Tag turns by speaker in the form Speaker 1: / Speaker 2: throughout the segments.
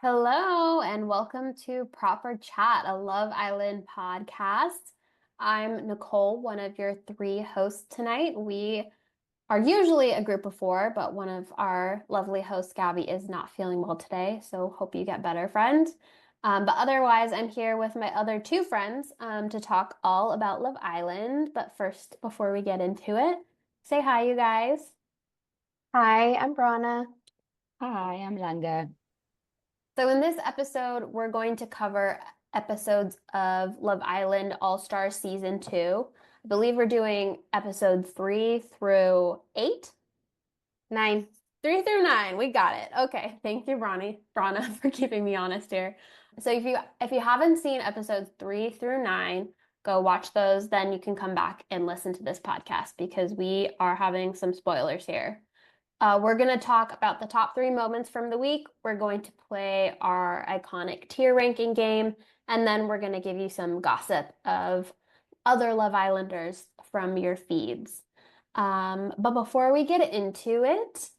Speaker 1: Hello and welcome to Proper Chat, a Love Island podcast. I'm Nicole, one of your three hosts tonight. We are usually a group of four, but one of our lovely hosts, Gabby, is not feeling well today, so hope you get better, friend. But otherwise, I'm here with my other two friends to talk all about Love Island. But first, before we get into it, say hi, you guys.
Speaker 2: Hi, I'm Brana.
Speaker 3: Hi, I'm Langa.
Speaker 1: So, in this episode, we're going to cover episodes of Love Island All Stars Season 2. I believe we're doing episode 3 through 8.
Speaker 2: 9.
Speaker 1: 3 through 9. We got it. Okay. Thank you, Ronnie, Brana, for keeping me honest here. So, if you haven't seen episodes 3 through 9, go watch those. Then you can come back and listen to this podcast because we are having some spoilers here. We're going to talk about the top three moments from the week. We're going to play our iconic tier ranking game, and then we're going to give you some gossip of other Love Islanders from your feeds. But before we get into it,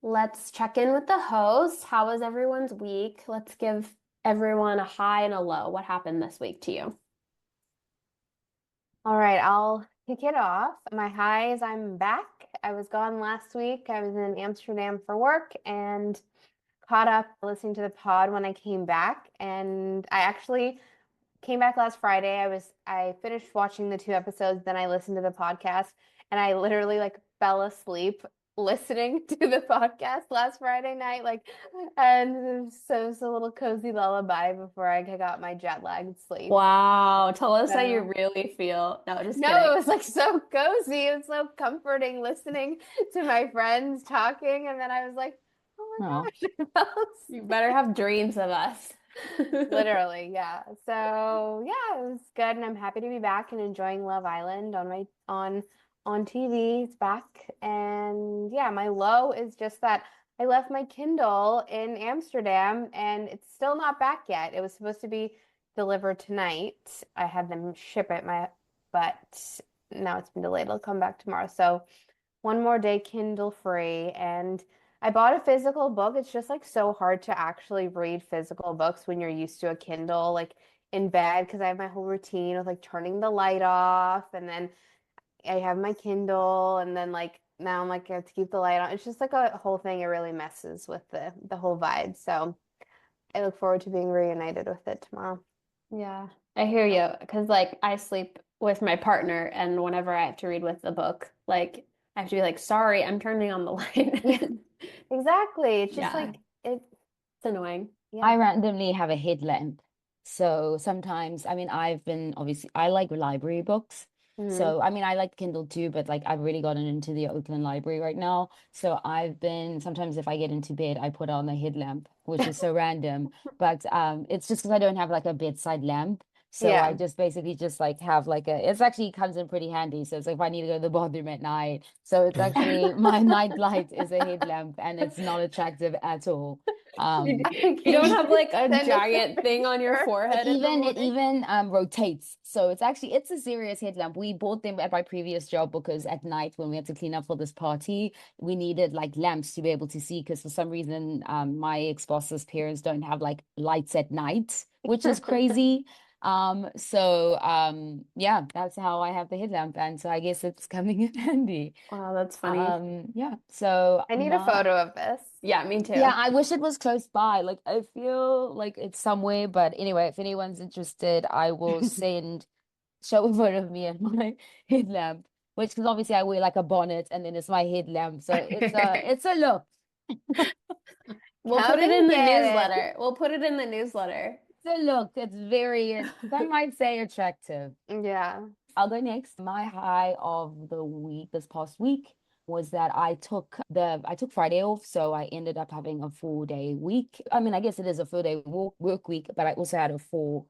Speaker 1: let's check in with the host. How was everyone's week? Let's give everyone a high and a low. What happened this week to you?
Speaker 2: All right, I'll kick it off. My high is I'm back. I was gone last week. I was in Amsterdam for work and caught up listening to the pod when I came back. And I actually came back last Friday. I finished watching the two episodes, then I listened to the podcast, and I literally like fell asleep listening to the podcast last Friday night. And so it was a little cozy lullaby before I got my jet lagged sleep.
Speaker 1: Wow, tell us how you
Speaker 2: So,
Speaker 1: really feel. No, just
Speaker 2: no,
Speaker 1: kidding.
Speaker 2: it was like so cozy and so comforting listening to my friends talking, and then I was like, oh
Speaker 3: Oh,
Speaker 2: my gosh, I fell
Speaker 1: You
Speaker 2: asleep.
Speaker 1: better have dreams of us.
Speaker 2: Literally, yeah. So yeah, it was good, and I'm happy to be back and enjoying Love Island on TV. It's back, and yeah, my low is just that I left my Kindle in Amsterdam, and it's still not back yet. It was supposed to be delivered tonight. I had them ship it, but now it's been delayed. It'll come back tomorrow. So one more day Kindle free. And I bought a physical book. It's just like so hard to actually read physical books when you're used to a Kindle, like in bed, because I have my whole routine of like turning the light off, and then I have my Kindle, and then like now I'm like I have to keep the light on. It's just like a whole thing. It really messes with the whole vibe. So I look forward to being reunited with it tomorrow.
Speaker 1: Yeah, I hear you. Because, like, I sleep with my partner, and whenever I have to read with the book, like, I have to be like, sorry, I'm turning on the
Speaker 2: Yeah,
Speaker 1: light.
Speaker 2: exactly. It's just
Speaker 1: Yeah,
Speaker 2: like it.
Speaker 1: it's annoying.
Speaker 2: Yeah.
Speaker 3: I randomly have a headlamp. So sometimes, I've been obviously, I like library books.
Speaker 2: Mhm.
Speaker 3: So, I like Kindle too, but like I've really gotten into the Oakland Library right now. So I've been, sometimes if I get into bed, I put on a headlamp, which is so random. But it's just because I don't have like a bedside lamp. So I
Speaker 2: Yeah.
Speaker 3: just basically just like have like it's actually comes in pretty handy. So it's like if I need to go to the bathroom at night. So it's actually my night light is a headlamp and it's not attractive at all. Um,
Speaker 1: You don't have like a
Speaker 2: Send us a
Speaker 1: giant thing on your
Speaker 2: picture.
Speaker 3: it
Speaker 1: forehead in the
Speaker 3: even it
Speaker 1: morning.
Speaker 3: even rotates. So it's a serious headlamp. We bought them at my previous job because at night when we had to clean up for this party, we needed like lamps to be able to see because for some reason my ex-boss's parents don't have like lights at night, which is crazy. Yeah, that's how I have the headlamp and so I guess it's coming in handy.
Speaker 1: Wow, that's funny.
Speaker 3: Yeah. So
Speaker 2: I need a
Speaker 3: my
Speaker 2: photo of this.
Speaker 1: Yeah, me
Speaker 3: yeah,
Speaker 1: too.
Speaker 3: I wish it was close by. Like I feel like it's somewhere, but anyway, if anyone's interested, I will show a photo of me and my headlamp, which because obviously I wear like a bonnet and then it's my headlamp. So it's a look.
Speaker 1: We'll put
Speaker 2: Come
Speaker 1: it in
Speaker 2: and
Speaker 1: the
Speaker 2: get it.
Speaker 1: newsletter. We'll put it in the newsletter.
Speaker 3: It's a look. Some might say attractive.
Speaker 2: Yeah.
Speaker 3: I'll go next. My high of the week, this past week, was that I took Friday off, so I ended up having a 4 day week. I guess it is a 4 day work week, but I also had a 4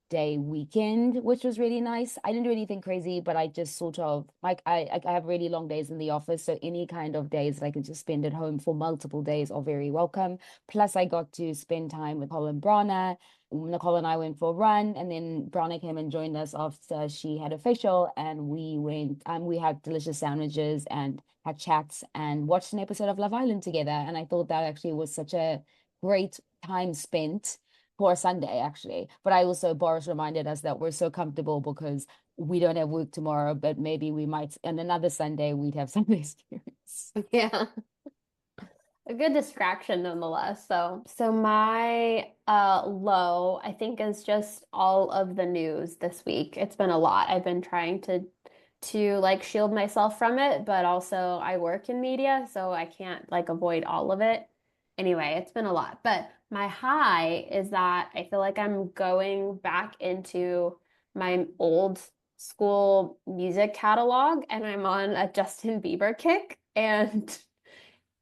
Speaker 3: day weekend, which was really nice. I didn't do anything crazy, but I just sort of like I have really long days in the office, so any kind of days that I can just spend at home for multiple days are very welcome. Plus, I got to spend time with Nicole and Brana. Nicole and I went for a run, and then Brana came and joined us after she had a facial, and we had delicious sandwiches and had chats and watched an episode of Love Island together. And I thought that actually was such a great time spent for Sunday, actually. But I also, Boris reminded us that we're so comfortable because we don't have work tomorrow, but maybe we might, and another Sunday, we'd have Sunday experience.
Speaker 2: Yeah.
Speaker 1: A good distraction nonetheless. So my low, I think, is just all of the news this week. It's been a lot. I've been trying to like shield myself from it, but also I work in media, so I can't like avoid all of it. Anyway, it's been a lot. But my high is that I feel like I'm going back into my old school music catalog and I'm on a Justin Bieber kick. And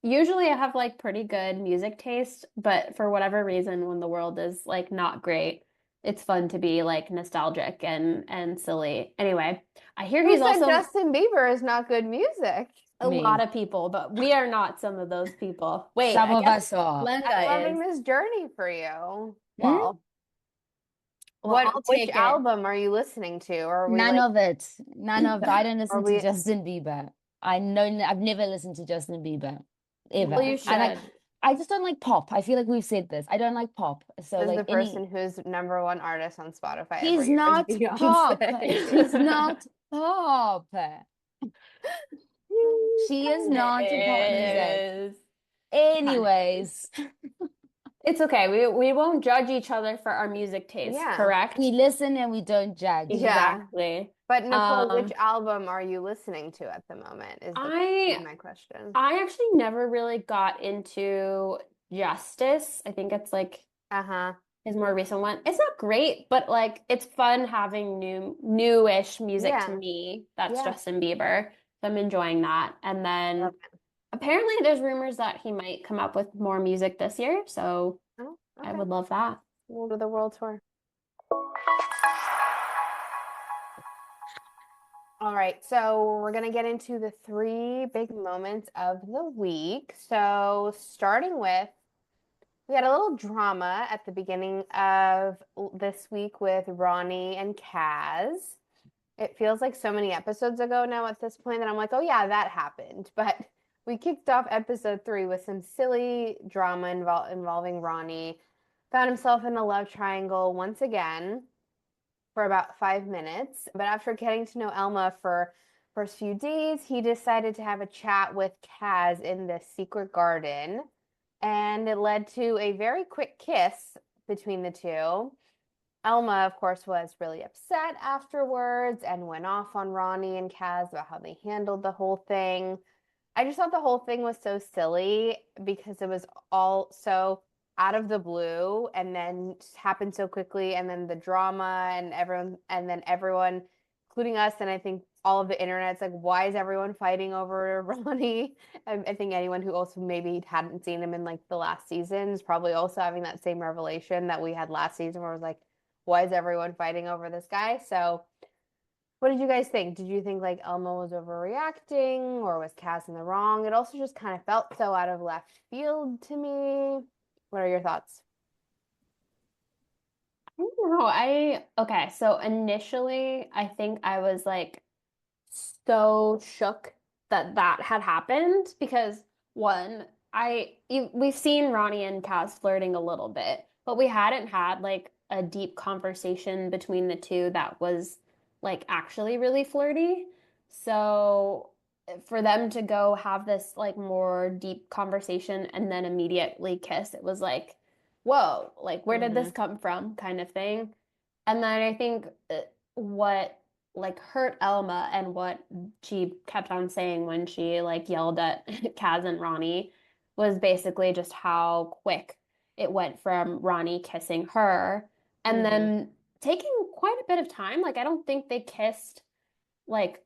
Speaker 1: usually I have like pretty good music taste, but for whatever reason, when the world is like not great, it's fun to be like nostalgic and silly. Anyway, I hear
Speaker 2: Who
Speaker 1: he's
Speaker 2: said
Speaker 1: also
Speaker 2: Justin Bieber is not good music?
Speaker 1: a lot
Speaker 3: Me.
Speaker 1: of people, but we are not some of those people. Wait,
Speaker 3: Some
Speaker 1: I
Speaker 3: of
Speaker 1: guess
Speaker 3: us are.
Speaker 2: I'm
Speaker 1: Langa
Speaker 2: loving
Speaker 1: is.
Speaker 2: this journey for you.
Speaker 3: Hmm?
Speaker 2: Well,
Speaker 1: Well, I'll
Speaker 2: which
Speaker 1: take it.
Speaker 2: album are you listening to? Or are we
Speaker 3: None
Speaker 2: like,
Speaker 3: of it. None of I don't
Speaker 2: are
Speaker 3: listen to
Speaker 2: we
Speaker 3: Justin Bieber. I know I've never listened to Justin Bieber
Speaker 1: Well,
Speaker 3: ever.
Speaker 1: you
Speaker 3: And
Speaker 1: should.
Speaker 3: I just don't like pop. I feel like we've said this. I don't like pop. So
Speaker 2: is the
Speaker 3: like
Speaker 2: person
Speaker 3: any
Speaker 2: who's number one artist on Spotify every
Speaker 3: he's
Speaker 2: year is
Speaker 3: not pop. She's
Speaker 2: Beyonce?
Speaker 3: not pop. She is
Speaker 1: Kinda
Speaker 3: not a pop music.
Speaker 1: is. Kinda is.
Speaker 3: Anyways,
Speaker 1: It's okay. We won't judge each other for our music taste,
Speaker 2: Yeah.
Speaker 3: we
Speaker 1: correct?
Speaker 3: listen and we don't judge.
Speaker 2: Yeah.
Speaker 1: Exactly.
Speaker 2: But Nicole, which
Speaker 1: Um,
Speaker 2: album are you listening to at the moment is
Speaker 1: I
Speaker 2: my question.
Speaker 1: I actually never really got into Justice. I think it's like
Speaker 2: Uh-huh.
Speaker 1: his more recent one. It's not great, but like it's fun having newish music to
Speaker 2: Yeah.
Speaker 1: me. That's
Speaker 2: Yeah.
Speaker 1: Justin Bieber. So I'm enjoying that. And then
Speaker 2: Love it.
Speaker 1: apparently there's rumors that he might come up with more music this year, so
Speaker 2: Oh,
Speaker 1: I
Speaker 2: okay.
Speaker 1: would love that.
Speaker 2: We'll do the world tour. All right, so we're gonna get into the three big moments of the week. So starting with, we had a little drama at the beginning of this week with Ronnie and Kaz. It feels like so many episodes ago now at this point that I'm like, oh yeah, that happened. But we kicked off episode 3 with some silly drama involving Ronnie. Found himself in a love triangle once again for about 5 minutes. But after getting to know Elma for first few days, he decided to have a chat with Kaz in the secret garden. And it led to a very quick kiss between the two. Elma, of course, was really upset afterwards and went off on Ronnie and Kaz about how they handled the whole thing. I just thought the whole thing was so silly because it was all so out of the blue and then just happened so quickly, and then the drama and then everyone, including us, and I think all of the internet's like, why is everyone fighting over Ronnie? I think anyone who also maybe hadn't seen him in like the last season is probably also having that same revelation that we had last season where it was like, why is everyone fighting over this guy? So what did you guys think? Did you think like Elmo was overreacting or was Cass in the wrong? It also just kind of felt so out of left field to me. What are your thoughts?
Speaker 1: I don't know. Okay, so initially I think I was like so shook that that had happened because one, we've seen Ronnie and Kaz flirting a little bit, but we hadn't had like a deep conversation between the two that was like actually really flirty. So for them to go have this like more deep conversation and then immediately kiss, it was like, whoa, like where did
Speaker 2: Mm-hmm.
Speaker 1: this come from kind of thing. And then I think what like hurt Elma and what she kept on saying when she like yelled at Kaz and Ronnie was basically just how quick it went from Ronnie kissing her and
Speaker 2: Mm-hmm.
Speaker 1: then taking quite a bit of time. Like I don't think they kissed like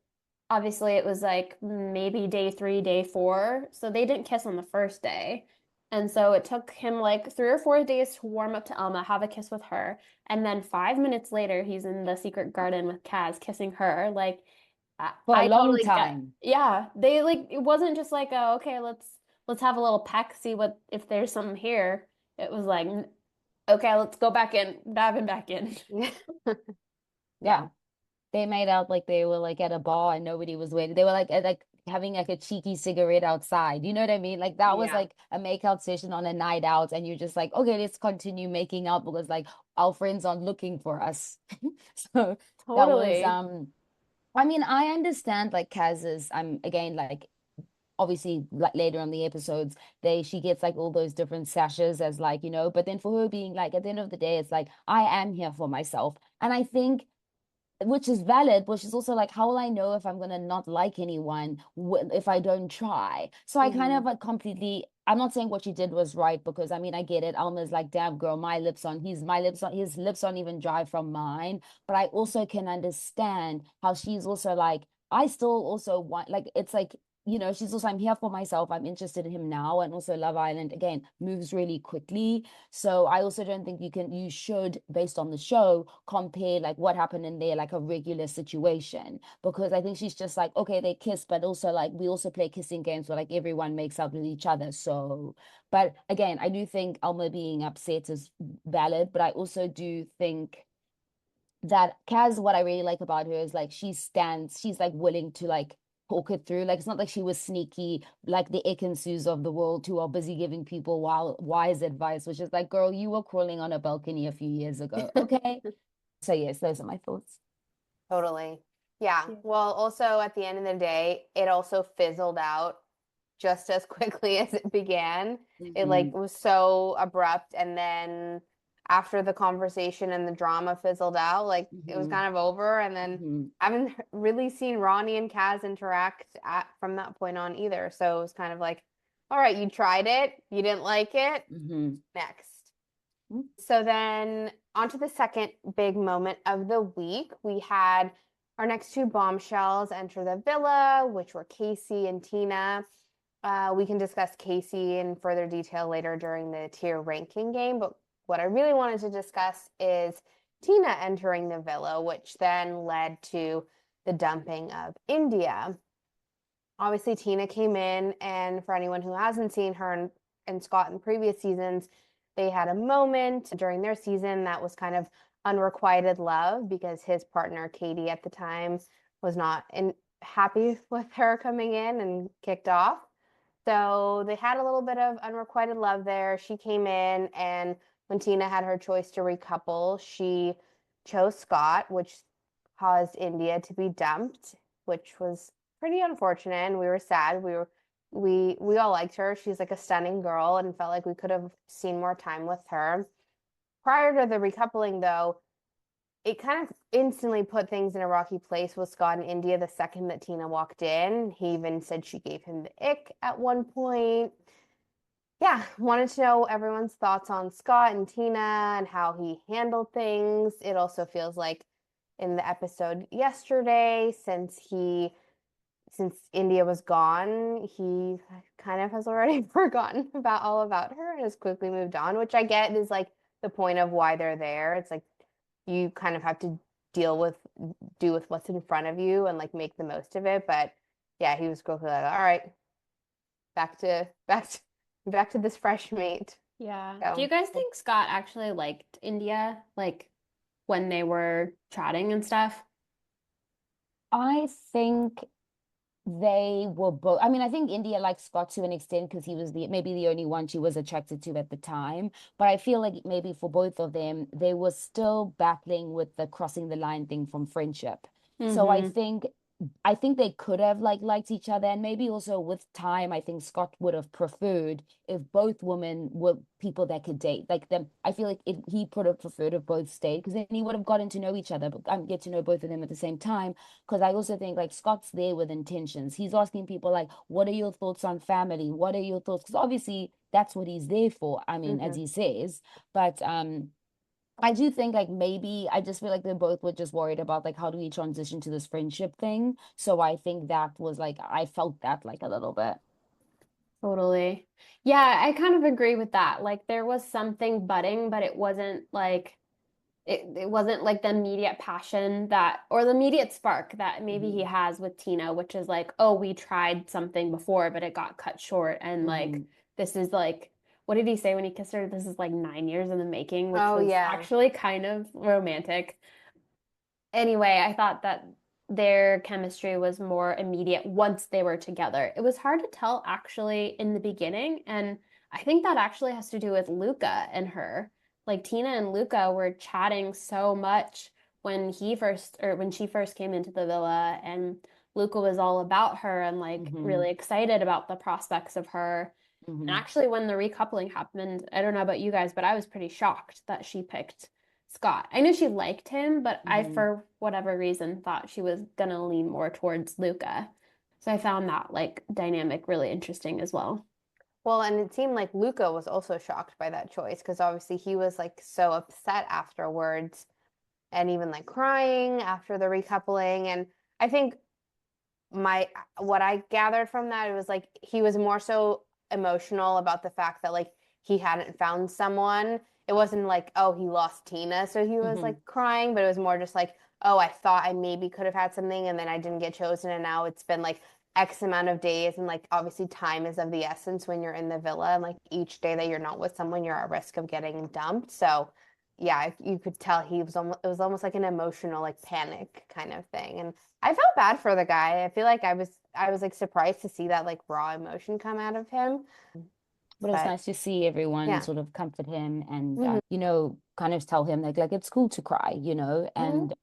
Speaker 1: obviously it was like maybe day 3, day 4. So they didn't kiss on the first day. And so it took him like 3 or 4 days to warm up to Elma, have a kiss with her. And then 5 minutes later, he's in the secret garden with Kaz kissing her. Like
Speaker 3: For a
Speaker 1: I
Speaker 3: long
Speaker 1: totally get,
Speaker 3: time.
Speaker 1: yeah, they like it wasn't just like, oh, okay, let's have a little peck, see what if there's something here. It was like, okay, let's go back in, diving back in.
Speaker 3: Yeah. They made out like they were like at a bar and nobody was waiting. They were like at like having like a cheeky cigarette outside. You know what I mean? Like that was
Speaker 2: Yeah,
Speaker 3: like a makeout session on a night out, and you're just like, okay, let's continue making out because like our friends aren't looking for us. So that was
Speaker 2: totally.
Speaker 3: I mean, I understand like Kaz's again like obviously like later on the episodes she gets like all those different sashes as like, but then for her being like at the end of the day, it's like I am here for myself. And I think which is valid, which is also like, how will I know if I'm gonna not like anyone if I don't try? So I kind
Speaker 2: Hmm.
Speaker 3: of like completely. I'm not saying what she did was right because I mean I get it. Alma's like, damn girl, his lips aren't even dry from mine. But I also can understand how she's also like, I still also want like it's like she's also I'm here for myself. I'm interested in him now, and also Love Island again moves really quickly. So I also don't think you should, based on the show, compare like what happened in there, like a regular situation. Because I think she's just like, okay, they kiss, but also like we also play kissing games where like everyone makes out with each other. So, but again, I do think Elma being upset is valid, but I also do think that Kaz, what I really like about her is like she's like willing to like talk it through. Like it's not like she was sneaky, like the Ekansus of the world who are busy giving people wise advice, which is like, girl, you were crawling on a balcony a few years ago. Okay. So yes, those are my thoughts.
Speaker 2: Totally. Yeah.
Speaker 1: Yeah.
Speaker 2: Well, also at the end of the day, it also fizzled out just as quickly as it began. It like
Speaker 3: Hmm.
Speaker 2: was so abrupt, and then after the conversation and the drama fizzled out, like it was
Speaker 3: Hmm.
Speaker 2: kind of over. And then
Speaker 3: Hmm.
Speaker 2: I haven't really seen Ronnie and Kaz interact from that point on either. So it was kind of like, all right, you tried it, you didn't like it,
Speaker 3: Hmm.
Speaker 2: next. So then on to the second big moment of the week. We had our next two bombshells enter the villa, which were Casey and Tina. We can discuss Casey in further detail later during the tier ranking game, but what I really wanted to discuss is Tina entering the villa, which then led to the dumping of India. Obviously, Tina came in, and for anyone who hasn't seen her and Scott in previous seasons, they had a moment during their season that was kind of unrequited love because his partner, Katie, at the time was not happy with her coming in and kicked off. So they had a little bit of unrequited love there. She came in, and when Tina had her choice to recouple, she chose Scott, which caused India to be dumped, which was pretty unfortunate. And we were sad. We all liked her. She's like a stunning girl, and felt like we could have seen more time with her. Prior to the recoupling, though, it kind of instantly put things in a rocky place with Scott and India the second that Tina walked in. He even said she gave him the ick at one point. Yeah, wanted to know everyone's thoughts on Scott and Tina and how he handled things. It also feels like in the episode yesterday, since India was gone, he kind of has already forgotten about all about her and has quickly moved on, which I get is like the point of why they're there. It's like you kind of have to deal with do with what's in front of you and like make the most of it. But yeah, he was quickly like, all right, back to this fresh meat.
Speaker 1: Yeah. Do you
Speaker 2: So
Speaker 1: guys think Scott actually liked India, like when they were chatting and stuff?
Speaker 3: I think they were both. I mean, I think India liked Scott to an extent because he was maybe the only one she was attracted to at the time. But I feel like maybe for both of them, they were still battling with the crossing the line thing from friendship. So I
Speaker 1: Mm-hmm.
Speaker 3: think they could have like liked each other, and maybe also with time, I think Scott would have preferred if both women were people that could date. Like them, I feel like he would have preferred if both stayed because then he would have gotten to know each other, but get to know both of them at the same time. Because I also think like Scott's there with intentions. He's asking people like, "What are your thoughts on family? What are your thoughts?" Because obviously that's what he's there for. I mean, as
Speaker 2: mhm.
Speaker 3: he says, but I do think like maybe I just feel like they both were just worried about like how do we transition to this friendship thing. So I think that was like I felt that like a little bit.
Speaker 1: Totally. Yeah, I kind of agree with that. Like there was something budding, but it wasn't like the immediate passion that or the immediate spark that maybe he
Speaker 3: Hmm.
Speaker 1: has with Tina, which is like, oh, we tried something before, but it got cut short. And like
Speaker 3: Hmm.
Speaker 1: this is like what did he say when he kissed her? This is like 9 years in the making, which
Speaker 2: Oh
Speaker 1: was
Speaker 2: yeah.
Speaker 1: actually kind of romantic. Anyway, I thought that their chemistry was more immediate once they were together. It was hard to tell actually in the beginning, and I think that actually has to do with Luca and her. Like Tina and Luca were chatting so much when she first came into the villa, and Luca was all about her and like
Speaker 3: Hmm.
Speaker 1: really excited about the prospects of her. And
Speaker 3: Hmm.
Speaker 1: actually, when the recoupling happened, I don't know about you guys, but I was pretty shocked that she picked Scott. I knew she liked him, but I,
Speaker 3: Hmm.
Speaker 1: for whatever reason, thought she was gonna lean more towards Luca. So I found that like dynamic really interesting as well.
Speaker 2: Well, and it seemed like Luca was also shocked by that choice because obviously he was like so upset afterwards and even like crying after the recoupling. And I think my what I gathered from that, it was like he was more so emotional about the fact that like he hadn't found someone. It wasn't like, oh, he lost Tina, so he was
Speaker 3: Hmm.
Speaker 2: like crying, but it was more just like, oh, I thought I maybe could have had something and then I didn't get chosen, and now it's been like X amount of days, and like obviously time is of the essence when you're in the villa, and like each day that you're not with someone, you're at risk of getting dumped. So yeah, you could tell he was almost, it was almost like an emotional like panic kind of thing. And I felt bad for the guy. I feel like I was like surprised to see that like raw emotion come out of him.
Speaker 3: But it was
Speaker 2: But
Speaker 3: nice to see everyone
Speaker 2: yeah.
Speaker 3: sort of comfort him and,
Speaker 2: Hmm.
Speaker 3: kind of tell him like it's cool to cry,
Speaker 2: Hmm.
Speaker 3: and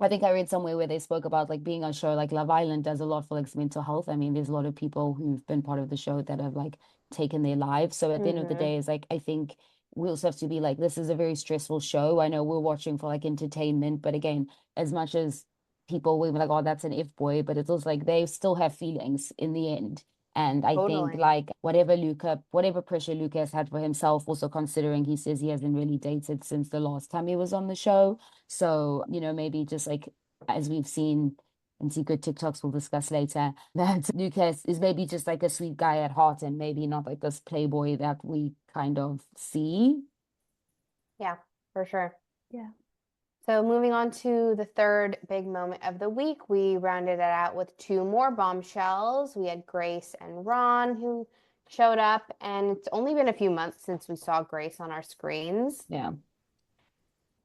Speaker 3: I think I read somewhere where they spoke about like being on a show like Love Island does a lot for like mental health. I mean, there's a lot of people who've been part of the show that have like taken their lives. So at the end of the
Speaker 2: Hmm.
Speaker 3: day, it's like I think we also have to be like, this is a very stressful show. I know we're watching for like entertainment, but again, as much as people will be like, oh, that's an F-boy, but it's also like they still have feelings in the end. And I think
Speaker 2: Totally.
Speaker 3: like whatever pressure Luca has had for himself, also considering he says he hasn't really dated since the last time he was on the show. So, maybe just like as we've seen in secret TikToks we'll discuss later, that Lucas is maybe just like a sweet guy at heart and maybe not like this playboy that we kind of see.
Speaker 2: Yeah, for sure.
Speaker 1: Yeah.
Speaker 2: So moving on to the third big moment of the week, we rounded it out with two more bombshells. We had Grace and Ron who showed up, and it's only been a few months since we saw Grace on our screens.
Speaker 3: Yeah.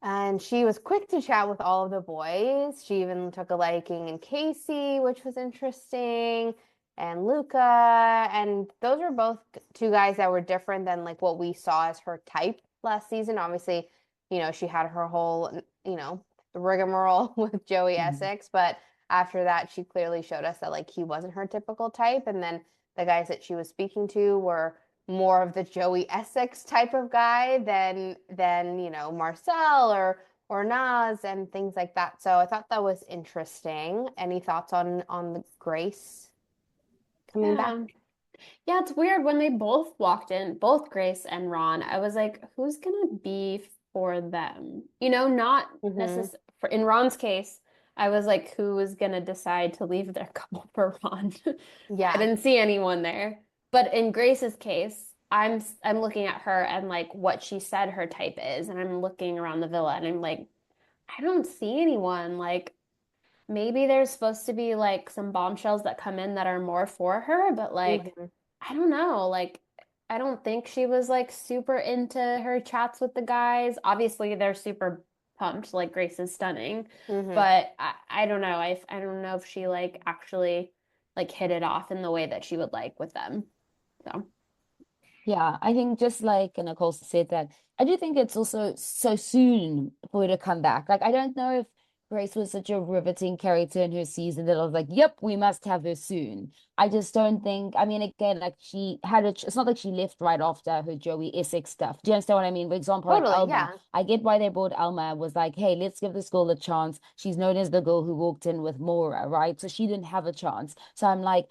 Speaker 2: And she was quick to chat with all of the boys. She even took a liking in Casey, which was interesting, and Luca. And those were both two guys that were different than like what we saw as her type last season. Obviously, she had her whole, rigmarole with Joey
Speaker 3: Mhm.
Speaker 2: Essex, but after that, she clearly showed us that like he wasn't her typical type. And then the guys that she was speaking to were more of the Joey Essex type of guy than Marcel or Nas and things like that. So I thought that was interesting. Any thoughts on the Grace coming back?
Speaker 1: Yeah. Yeah, it's weird when they both walked in, both Grace and Ron. I was like, who's gonna be for them? Not
Speaker 2: Hmm.
Speaker 1: necessarily for in Ron's case, I was like, who is gonna decide to leave their couple for Ron? I
Speaker 2: Yeah.
Speaker 1: didn't see anyone there. But in Grace's case, I'm looking at her and like what she said her type is, and I'm looking around the villa and I'm like, I don't see anyone. Like maybe there's supposed to be like some bombshells that come in that are more for her, but like
Speaker 2: Hmm.
Speaker 1: I don't know. Like I don't think she was like super into her chats with the guys. Obviously, they're super pumped. Like Grace is stunning,
Speaker 2: Hmm.
Speaker 1: but I don't know. I don't know if she like actually like hit it off in the way that she would like with them. So.
Speaker 3: Yeah, I think just like Nicole said that, I do think it's also so soon for her to come back. Like, I don't know if Grace was such a riveting character in her season that I was like, yep, we must have her soon. I just don't think, I mean, again, like she had it's not like she left right after her Joey Essex stuff. Do you understand what I mean? For example, like
Speaker 2: Totally.
Speaker 3: Elma,
Speaker 2: Yeah.
Speaker 3: I get why they brought Elma, was like, hey, let's give this girl a chance. She's known as the girl who walked in with Mora, right? So she didn't have a chance. So I'm like,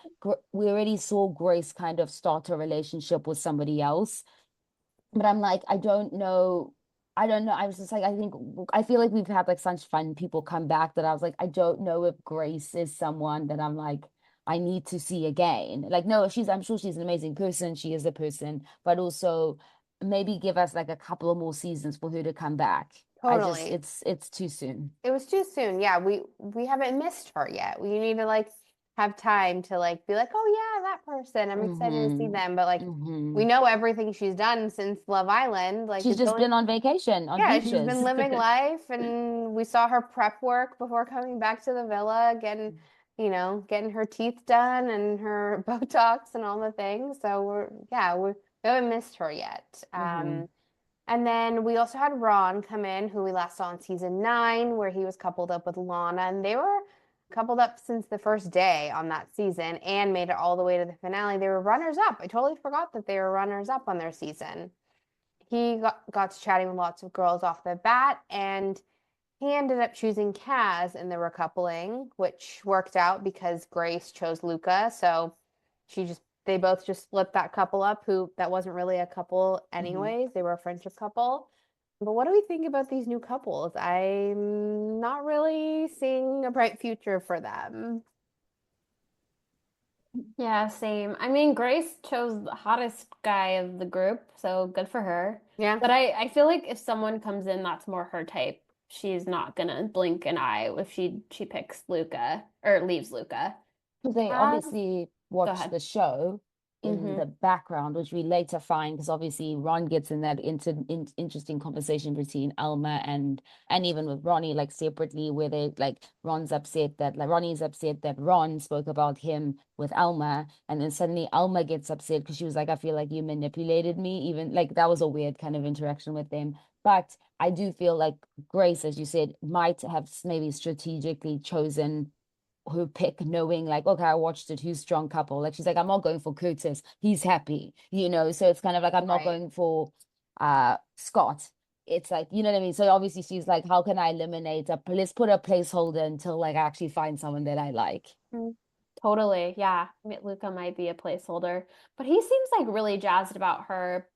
Speaker 3: we already saw Grace kind of start a relationship with somebody else. But I'm like, I don't know. I don't know. I was just like, I feel like we've had like such fun people come back that I was like, I don't know if Grace is someone that I'm like, I need to see again. Like, no, I'm sure she's an amazing person. She is a person, but also maybe give us like a couple of more seasons for her to come back.
Speaker 2: Totally.
Speaker 3: It's too soon.
Speaker 2: It was too soon. Yeah, we haven't missed her yet. We need to like have time to like be like, oh yeah, that person. I'm excited to see
Speaker 3: Mm-hmm.
Speaker 2: them. But like we
Speaker 3: Mm-hmm.
Speaker 2: know everything she's done since Love Island. Like
Speaker 3: She's
Speaker 2: it's
Speaker 3: just
Speaker 2: only
Speaker 3: been on vacation, on
Speaker 2: yeah, she's been
Speaker 3: beaches.
Speaker 2: living life and we saw her prep work before coming back to the villa, getting her teeth done and her Botox and all the things. So we haven't missed her yet.
Speaker 3: Mm-hmm.
Speaker 2: And then we also had Ron come in, who we last saw in season 9, where he was coupled up with Lana, and they were coupled up since the first day on that season and made it all the way to the finale. They were runners up. I totally forgot that they were runners up on their season. He got to chatting with lots of girls off the bat, and he ended up choosing Kaz in the recoupling, which worked out because Grace chose Luca. So they both just split that couple up, who that wasn't really a couple
Speaker 3: Mm-hmm.
Speaker 2: anyways. They were a friendship couple. But what do we think about these new couples? I'm not really seeing a bright future for them.
Speaker 1: Yeah, same. I mean, Grace chose the hottest guy of the group, so good for her.
Speaker 2: Yeah,
Speaker 1: But I feel like if someone comes in that's more her type, she's not gonna blink an eye if she picks Luca or leaves Luca.
Speaker 3: Because they
Speaker 1: Kaz,
Speaker 3: obviously
Speaker 1: go
Speaker 3: watch
Speaker 1: ahead.
Speaker 3: the show in
Speaker 1: Mm-hmm.
Speaker 3: the background, which we later find because obviously Ron gets in that interesting conversation between Elma and even with Ronnie, like separately, where they like Ronnie's upset that Ron spoke about him with Elma, and then suddenly Elma gets upset because she was like, I feel like you manipulated me, even like that was a weird kind of interaction with them. But I do feel like Grace, as you said, might have maybe strategically chosen her pick, knowing like, okay, I watched it, who's strong couple. Like she's like, I'm not going for Curtis, he's happy, so it's kind of like I'm not
Speaker 2: right.
Speaker 3: going for Scott. It's like, you know what I mean? So obviously she's like, how can I eliminate let's put a placeholder until like I actually find someone that I like.
Speaker 1: Mm, totally. Yeah. Luca might be a placeholder, but he seems like really jazzed about her.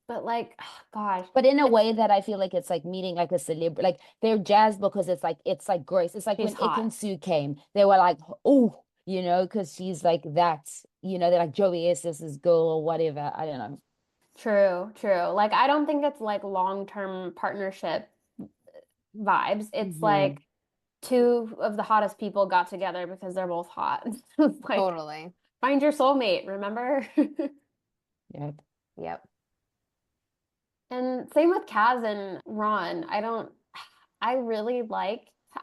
Speaker 1: But like, gosh,
Speaker 3: But in a
Speaker 1: like
Speaker 3: way that I feel like it's like meeting like a celebrity, like they're jazzed because it's like Grace. It's like
Speaker 1: she's
Speaker 3: when
Speaker 1: hot.
Speaker 3: Ekansu came, they were like, oh, because she's like that, they're like Joey is this girl or whatever. I don't know.
Speaker 1: True, true. Like, I don't think it's like long-term partnership vibes. It's
Speaker 3: Hmm.
Speaker 1: like two of the hottest people got together because they're both hot. It's like,
Speaker 2: Totally.
Speaker 1: find your soulmate, remember?
Speaker 3: Yep.
Speaker 2: Yep.
Speaker 1: And same with Kaz and Ron. I really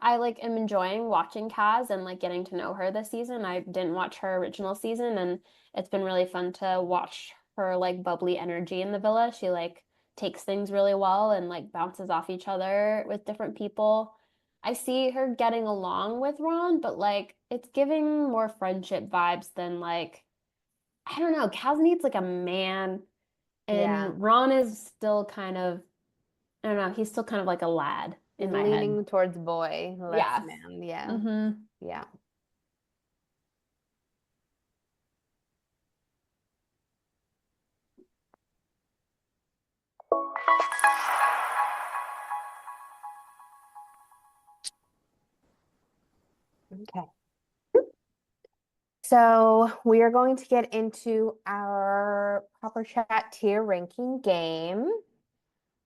Speaker 1: I like am enjoying watching Kaz and like getting to know her this season. I didn't watch her original season and it's been really fun to watch her like bubbly energy in the villa. She like takes things really well and like bounces off each other with different people. I see her getting along with Ron, but like it's giving more friendship vibes than like I don't know. Kaz needs like a man
Speaker 2: Yeah.
Speaker 1: and Ron is still kind of, I don't know, he's still kind of like a lad
Speaker 2: He's
Speaker 1: in my head.
Speaker 2: leaning towards boy, less
Speaker 1: Yes.
Speaker 2: man. Yeah.
Speaker 1: Mm-hmm.
Speaker 2: Yeah. Okay. So we are going to get into our proper chat tier ranking game.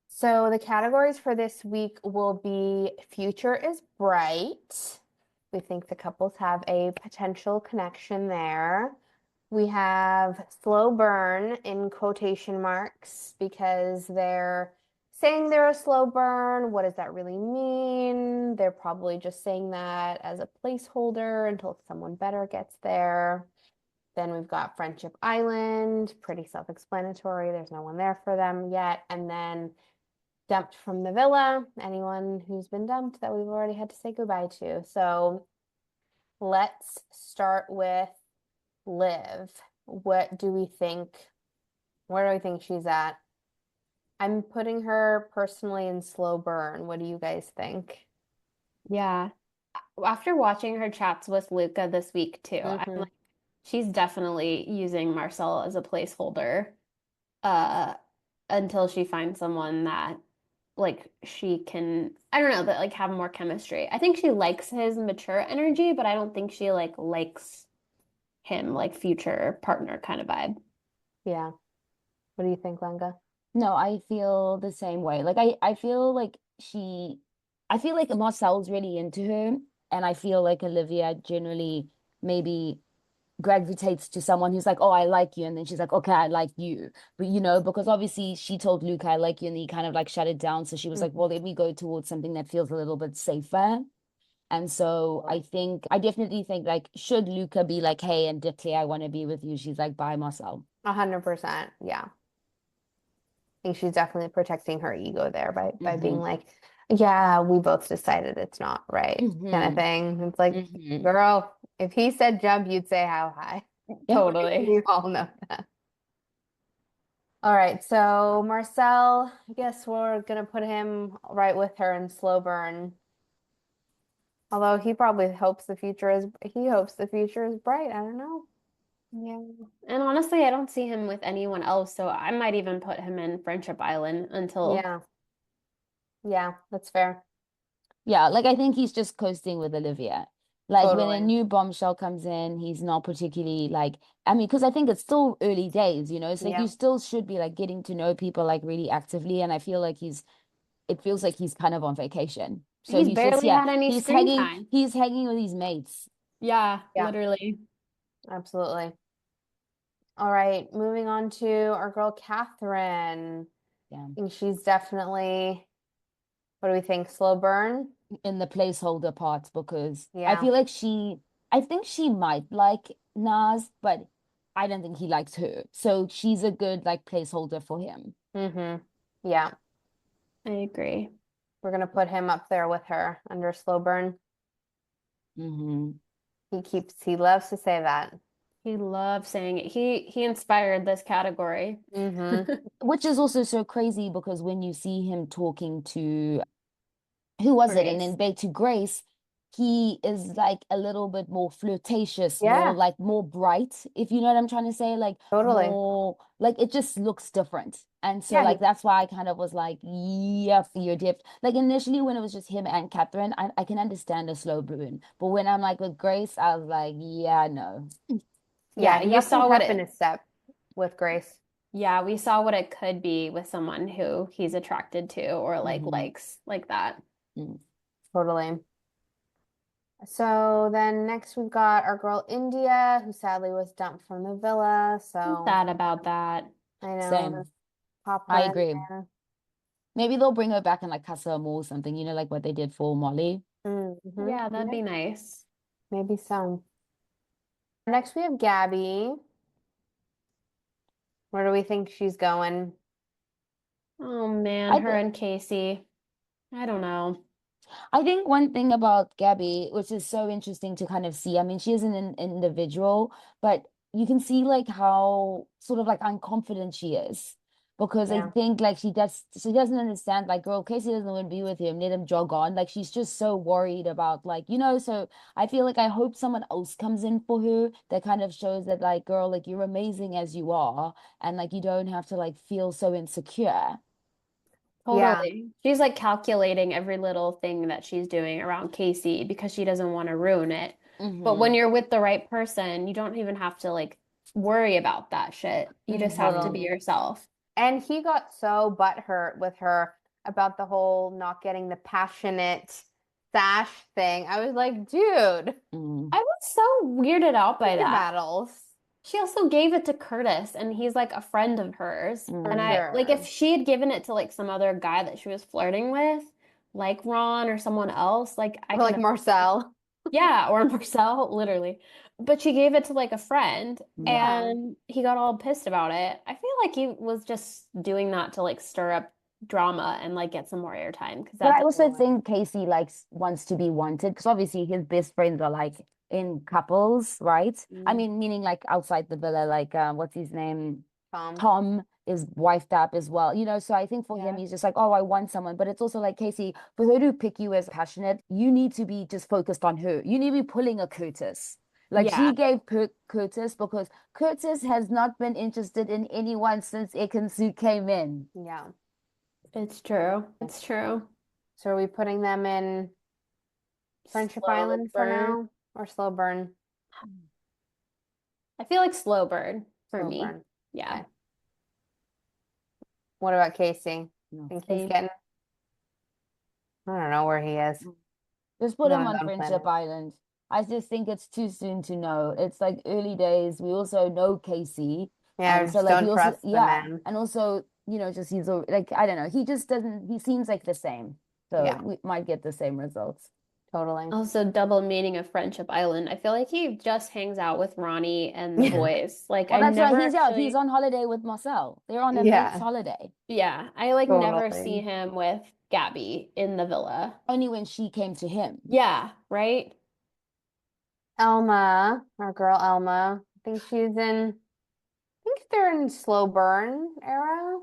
Speaker 2: So the categories for this week will be future is bright. We think the couples have a potential connection there. We have slow burn in quotation marks because they're saying they're a slow burn. What does that really mean? They're probably just saying that as a placeholder until someone better gets there. Then we've got Friendship Island, pretty self-explanatory. There's no one there for them yet. And then dumped from the villa, anyone who's been dumped that we've already had to say goodbye to. So let's start with Liv. What do we think? Where do we think she's at? I'm putting her personally in slow burn. What do you guys think?
Speaker 1: Yeah. After watching her chats with Luca this week too, I'm
Speaker 2: Mm-hmm.
Speaker 1: like, she's definitely using Marcel as a placeholder, uh, until she finds someone that like she can, I don't know, that like have more chemistry. I think she likes his mature energy, but I don't think she like likes him like future partner kind of vibe.
Speaker 2: Yeah. What do you think, Langa?
Speaker 3: No, I feel the same way. Like I feel like I feel like Marcel's really into her, and I feel like Olivia generally maybe gravitates to someone who's like, oh, I like you. And then she's like, okay, I like you. But, you know, because obviously she told Luca, I like you. And he kind of like shut it down. So she was like,
Speaker 2: Mhm.
Speaker 3: well, let me go towards something that feels a little bit safer. And so I definitely think like, should Luca be like, hey, and declare I want to be with you? She's like, bye, Marcel.
Speaker 2: 100%. Yeah. I think she's definitely protecting her ego there by being
Speaker 3: Hmm.
Speaker 2: like, yeah, we both decided it's not right, kind of
Speaker 3: Hmm.
Speaker 2: thing. It's like,
Speaker 3: Hmm.
Speaker 2: girl, if he said jump, you'd say how high.
Speaker 3: Yeah.
Speaker 1: Totally.
Speaker 2: We all know that. All right, so Marcel, I guess we're gonna put him right with her in slow burn. Although he hopes the future is bright. I don't know.
Speaker 1: Yeah. And honestly, I don't see him with anyone else, so I might even put him in Friendship Island until.
Speaker 2: Yeah, yeah, that's fair.
Speaker 3: Yeah, like I think he's just coasting with Olivia. Like when a
Speaker 2: Totally.
Speaker 3: new bombshell comes in, he's not particularly like, I mean, because I think it's still early days, you know, it's like
Speaker 2: Yeah.
Speaker 3: you still should be like getting to know people like really actively. And I feel like it feels like he's kind of on vacation. So
Speaker 1: He's
Speaker 3: he's just,
Speaker 1: barely
Speaker 3: yeah,
Speaker 1: had any screen time.
Speaker 3: he's hanging with his mates.
Speaker 1: Yeah,
Speaker 2: Yeah,
Speaker 1: literally.
Speaker 2: absolutely. All right, moving on to our girl Catherine.
Speaker 3: Yeah.
Speaker 2: I think she's definitely, what do we think? Slow burn?
Speaker 3: In the placeholder part because I
Speaker 2: Yeah.
Speaker 3: feel like I think she might like Nas, but I don't think he likes her. So she's a good like placeholder for him.
Speaker 2: Mm-hmm. Yeah.
Speaker 1: I agree.
Speaker 2: We're gonna put him up there with her under slow burn.
Speaker 3: Hmm.
Speaker 2: He loves to say that.
Speaker 1: He loves saying it. He inspired this category.
Speaker 2: Mm-hmm.
Speaker 3: Which is also so crazy because when you see him talking to who was it? And
Speaker 1: Grace.
Speaker 3: then back to Grace, he is like a little bit more flirtatious, more
Speaker 2: Yeah,
Speaker 3: like more bright, if you know what I'm trying to say, like
Speaker 2: totally.
Speaker 3: more like it just looks different. And so
Speaker 2: Yeah,
Speaker 3: like that's why I kind of was like, yep, you're dipped. Like initially when it was just him and Catherine, I can understand a slow burn. But when I'm like with Grace, I was like, yeah, no.
Speaker 2: yeah,
Speaker 1: Yeah,
Speaker 2: he
Speaker 1: you
Speaker 2: got some
Speaker 1: saw what
Speaker 2: pep in
Speaker 1: it.
Speaker 2: his step with Grace.
Speaker 1: Yeah, we saw what it could be with someone who he's attracted to or like
Speaker 3: Hmm.
Speaker 1: likes like that.
Speaker 3: Mm.
Speaker 2: Totally. So then next we've got our girl India, who sadly was dumped from the villa.
Speaker 1: I'm
Speaker 2: So
Speaker 1: sad about that.
Speaker 2: I know,
Speaker 3: Same.
Speaker 2: let's pop
Speaker 3: I
Speaker 2: her in
Speaker 3: agree.
Speaker 2: there.
Speaker 3: Maybe they'll bring her back and like Casa Amor or something, you know, like what they did for Molly.
Speaker 2: Mm-hmm.
Speaker 1: Yeah, that'd
Speaker 2: Yeah,
Speaker 1: be nice.
Speaker 2: maybe so. Next we have Gabby. Where do we think she's going?
Speaker 1: Oh man,
Speaker 3: I
Speaker 1: her and Casey. I don't know.
Speaker 3: I think one thing about Gabby, which is so interesting to kind of see, I mean, she is an individual, but you can see like how sort of like unconfident she is. Because I
Speaker 2: Yeah.
Speaker 3: think like she doesn't understand, like, girl, Casey doesn't want to be with him, let him jog on. Like she's just so worried about like, you know, so I feel like I hope someone else comes in for her that kind of shows that like, girl, like you're amazing as you are, and like you don't have to like feel so insecure.
Speaker 2: Yeah.
Speaker 1: Totally. She's like calculating every little thing that she's doing around Casey because she doesn't want to ruin it. But when
Speaker 3: Hmm.
Speaker 1: you're with the right person, you don't even have to like worry about that shit. You just have to be
Speaker 3: Hmm.
Speaker 2: Totally.
Speaker 1: yourself.
Speaker 2: And he got so butthurt with her about the whole not getting the passionate sash thing. I was like, dude,
Speaker 3: Hmm.
Speaker 1: I was so weirded out
Speaker 2: pick
Speaker 1: by
Speaker 2: your
Speaker 1: that.
Speaker 2: battles
Speaker 1: She also gave it to Curtis, and he's like a friend of hers.
Speaker 2: for
Speaker 1: And
Speaker 3: Hmm.
Speaker 1: I like if
Speaker 2: sure.
Speaker 1: she had given it to like some other guy that she was flirting with, like Ron or someone else, like I
Speaker 2: Or like
Speaker 1: can,
Speaker 2: Marcel.
Speaker 1: yeah, or Marcel, literally. But she gave it to like a friend,
Speaker 2: Yeah.
Speaker 1: and he got all pissed about it. I feel like he was just doing that to like stir up drama and like get some more airtime because
Speaker 3: But
Speaker 1: that
Speaker 3: I
Speaker 1: didn't.
Speaker 3: also
Speaker 2: Totally.
Speaker 3: think Casey likes wants to be wanted because obviously his best friends are like in couples, right? I
Speaker 1: Mm.
Speaker 3: mean, meaning like outside the villa, like what's his name?
Speaker 2: Tom.
Speaker 3: Tom is wifed up as well, you know. So I think for him,
Speaker 1: Yeah.
Speaker 3: he's just like, oh, I want someone. But it's also like Casey, for her to pick you as passionate, you need to be just focused on her. You need to be pulling a Curtis. Like
Speaker 1: Yeah,
Speaker 3: she gave Curtis because Curtis has not been interested in anyone since Ekansu came in.
Speaker 2: Yeah.
Speaker 1: it's true. It's true.
Speaker 2: So are we putting them in Friendship
Speaker 1: Slow
Speaker 2: Island for
Speaker 1: burn.
Speaker 2: now or slow burn?
Speaker 1: I feel like slow burn for
Speaker 2: Slow
Speaker 1: me.
Speaker 2: burn.
Speaker 1: Yeah,
Speaker 2: Okay. What about Casey?
Speaker 3: No.
Speaker 2: Think he's
Speaker 1: same.
Speaker 2: getting, I don't know where he is.
Speaker 3: Just
Speaker 2: He's
Speaker 3: put
Speaker 2: on
Speaker 3: him
Speaker 2: his
Speaker 3: on
Speaker 2: own
Speaker 3: Friendship
Speaker 2: planet.
Speaker 3: Island. I just think it's too soon to know. It's like early days. We also know Casey.
Speaker 2: Yeah, I
Speaker 3: So
Speaker 2: just
Speaker 3: like we
Speaker 2: don't
Speaker 3: also,
Speaker 2: trust the
Speaker 3: yeah.
Speaker 2: man.
Speaker 3: And also, just like, I don't know. He just doesn't, he seems like the same. So
Speaker 2: Yeah,
Speaker 3: we might get the same results.
Speaker 2: totally.
Speaker 1: Also, double meaning of Friendship Island. I feel like he just hangs out with Ronnie and the boys. Like,
Speaker 3: Well,
Speaker 1: I
Speaker 3: that's why
Speaker 1: never
Speaker 3: he's
Speaker 1: actually,
Speaker 3: on holiday with Marcel. They're on a mate's
Speaker 2: Yeah,
Speaker 3: holiday.
Speaker 1: yeah, I like never see
Speaker 2: totally.
Speaker 1: him with Gabby in the villa.
Speaker 3: Only when she came to him.
Speaker 1: Yeah, right?
Speaker 2: Elma, our girl Elma, I think they're in slow burn era.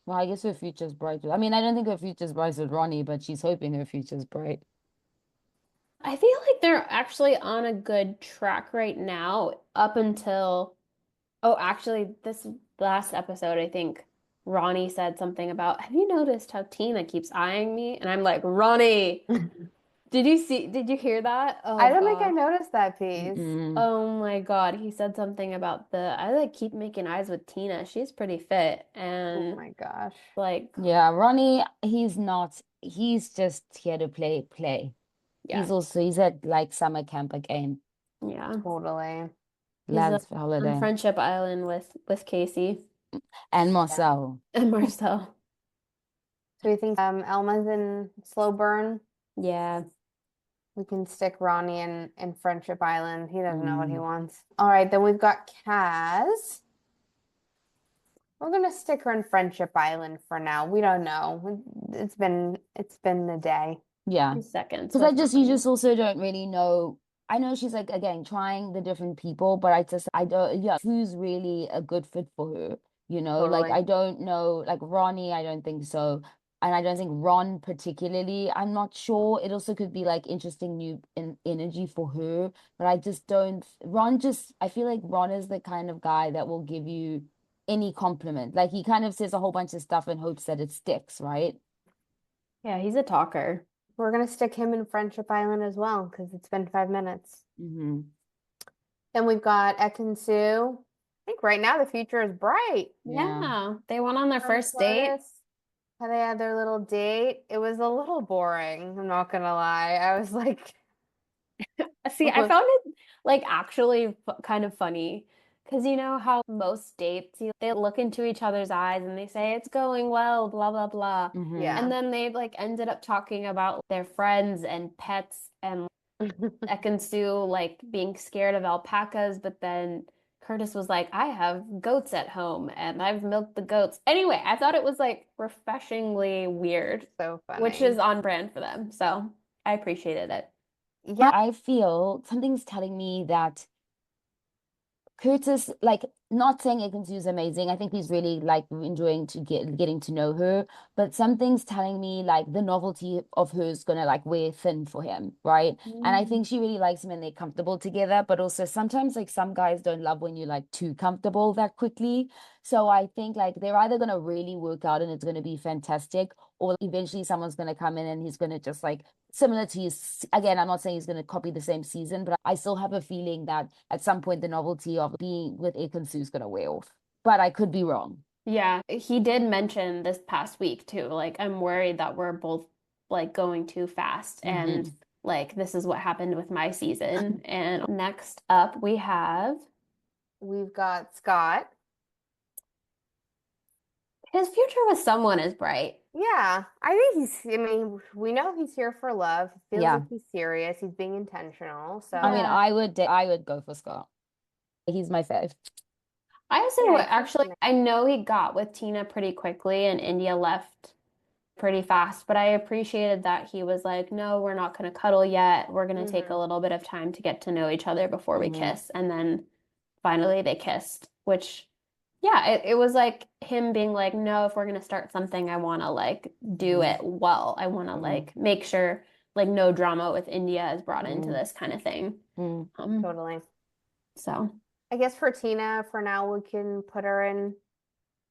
Speaker 3: Well, I guess her future's bright. I mean, I don't think her future's bright with Ronnie, but she's hoping her future's bright.
Speaker 1: I feel like they're actually on a good track right now, up until, oh, actually, this last episode, I think Ronnie said something about, have you noticed how Tina keeps eyeing me? And I'm like, Ronnie, did you hear that? Oh
Speaker 2: I don't think I
Speaker 1: God.
Speaker 2: noticed that piece.
Speaker 3: Mm-mm.
Speaker 1: Oh my God. He said something about I like keep making eyes with Tina. She's pretty fit
Speaker 2: Oh
Speaker 1: and
Speaker 2: my gosh.
Speaker 1: like,
Speaker 3: Yeah, Ronnie, he's not, he's just here to play.
Speaker 1: yeah,
Speaker 3: He's at like summer camp again,
Speaker 1: yeah.
Speaker 2: Totally.
Speaker 1: He's
Speaker 3: lads for
Speaker 1: on
Speaker 3: holiday.
Speaker 1: Friendship Island with Casey
Speaker 3: And
Speaker 2: Yeah.
Speaker 3: Marcel.
Speaker 1: and Marcel.
Speaker 2: So we think Elma's in slow burn.
Speaker 1: Yeah.
Speaker 2: We can stick Ronnie in Friendship Island. He doesn't know what he
Speaker 3: Mm.
Speaker 2: wants. All right, then we've got Kaz. We're gonna stick her in Friendship Island for now. We don't know. It's been a day.
Speaker 3: Yeah.
Speaker 1: 2 seconds
Speaker 3: Because
Speaker 1: with
Speaker 3: you
Speaker 1: Ronnie.
Speaker 3: just also don't really know. I know she's like, again, trying the different people, but I don't, yeah, who's really a good fit for her? Like,
Speaker 2: Totally.
Speaker 3: I don't know, like Ronnie, I don't think so. And I don't think Ron particularly, I'm not sure. It also could be like interesting new energy for her, but I just don't, I feel like Ron is the kind of guy that will give you any compliment. Like, he kind of says a whole bunch of stuff and hopes that it sticks, right?
Speaker 1: Yeah, he's a talker.
Speaker 2: We're gonna stick him in Friendship Island as well because it's been 5 minutes.
Speaker 3: Mm-hmm.
Speaker 2: Then we've got Ekansu. I think right now the future is bright.
Speaker 3: Yeah.
Speaker 1: Yeah. They went on their
Speaker 2: From
Speaker 1: first date.
Speaker 2: Curtis. How they had their little date. It was a little boring, I'm not gonna lie. I was like,
Speaker 1: See, I found it like actually kind of funny because you know how most dates they look into each other's eyes and they say it's going well, blah blah blah.
Speaker 3: Mm-hmm.
Speaker 1: And
Speaker 2: yeah.
Speaker 1: then they like ended up talking about their friends and pets and Ekansu like being scared of alpacas, but then Curtis was like, I have goats at home and I've milked the goats. Anyway, I thought it was like refreshingly weird,
Speaker 2: So
Speaker 1: which
Speaker 2: funny.
Speaker 1: is on brand for them. So I appreciated it.
Speaker 2: Yeah.
Speaker 3: I feel something's telling me that Curtis, like, not saying Ekansu is amazing. I think he's really like enjoying getting to know her, but something's telling me like the novelty of her is gonna like wear thin for him, right? And I
Speaker 1: Mm.
Speaker 3: think she really likes him and they're comfortable together, but also sometimes like some guys don't love when you're like too comfortable that quickly. So I think like they're either gonna really work out and it's gonna be fantastic, or eventually someone's gonna come in and he's gonna just like similar to his, again, I'm not saying he's going to copy the same season, but I still have a feeling that at some point the novelty of being with Ekansu is going to wear off. But I could be wrong.
Speaker 1: Yeah, he did mention this past week too. Like, I'm worried that we're both like going too fast and
Speaker 3: Hmm.
Speaker 1: like this is what happened with my season. And next up we have
Speaker 2: We've got Scott.
Speaker 1: his future with someone is bright.
Speaker 2: Yeah, I mean, we know he's here for love. He feels
Speaker 3: Yeah.
Speaker 2: like he's serious. He's being intentional.
Speaker 3: I mean,
Speaker 2: So,
Speaker 1: Yeah.
Speaker 3: I would go for Scott. He's my fave.
Speaker 1: I also
Speaker 2: yeah,
Speaker 1: would
Speaker 2: he seems
Speaker 1: actually,
Speaker 2: nice.
Speaker 1: I know he got with Tina pretty quickly and India left pretty fast, but I appreciated that he was like, no, we're not going to cuddle yet. We're going to take a
Speaker 2: Hmm.
Speaker 1: little bit of time to get to know each other before we
Speaker 3: Hmm.
Speaker 1: kiss. And then finally they kissed, which, yeah, it was like him being like, no, if we're going to start something, I want to like do
Speaker 3: Hmm.
Speaker 1: it well. I want to
Speaker 3: Hmm.
Speaker 1: like make sure like no drama with India is brought into
Speaker 3: Hmm.
Speaker 1: this kind of thing.
Speaker 3: Hmm.
Speaker 2: Totally.
Speaker 1: So.
Speaker 2: I guess for Tina, for now, we can put her in